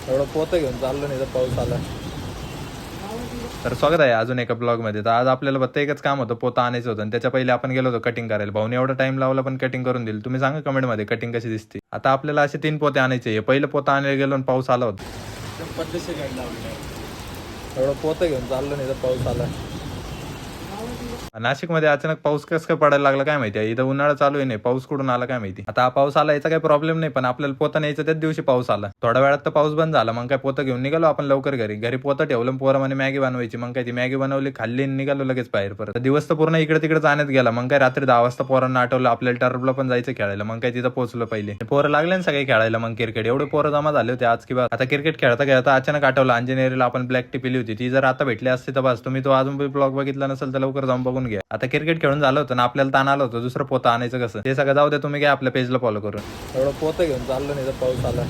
एवढं पोतं घेऊन चाललो नाही तर पाऊस आला. तर स्वागत आहे अजून एका ब्लॉगमध्ये. तर आज आपल्याला फक्त एकच काम होतं, पोतं आणायचं होतं आणि त्याच्या पहिले आपण गेलो होतो कटिंग करायला. भाऊने एवढा टाइम लावला पण कटिंग करून दिली. तुम्ही सांगा कमेंटमध्ये कटिंग कशी दिसते. आता आपल्याला असे 3 पोते आणायचे. पहिलं पोतं आणायला गेलो आणि पाऊस आला होता. पद्धतशीर गाडी लावली. एवढं पोतं घेऊन चाललो नाही तर पाऊस आला. नाशिकमध्ये अचानक पाऊस कसं काय पडायला लागला काय माहिती. इथं उन्हाळा चालू आहे, नाही पाऊस कुठून आला काय माहिती. आता हा पाऊस आला याचा काही प्रॉब्लेम नाही, पण आपल्याला पोतं न्यायचं त्याच दिवशी पाऊस आला. थोड्या वेळात तर पाऊस बंद झाला. मग काय पोतं घेऊन निघालो आपण लवकर घरी पोतं ठेवलं. पोरं म्हणे मॅगी बनवायची. मग काय ती मॅगी बनवली, खाल्ली आणि निघालो लगेच बाहेर. परत दिवस तर पूर्ण इकडे तिकडे जाण्यात गेला. मग काय रात्री 10 वाजता पोरांना आठवलं आपल्याला टर्फला पण जायचं खेळायला. मग काय तिथं पोहोचलो. पहिले पोरं लागले ना सगळे खेळायला. मग क्रिकेट एवढे पोरं जमा झाले होते आज किंवा आता क्रिकेट खेळता खेळता अचानक आठवलं अंजनेरीला आपण ब्लॅक टी पिली होती. ती जर आता भेटली असते तर बस. तुम्ही तो अजून ब्लॉग बघितला नसेल तर लवकर जाऊन बघून घ्या. आता क्रिकेट खेळून झालं होतं ना, आपल्याला ताण आलं होतं दुसरं पोतं आणायचं कसं ते सगळं जाऊ दे. तुम्ही काय आपल्या पेजला फॉलो करून. एवढं पोतं घेऊन चाललो नाही तर पाऊस आला.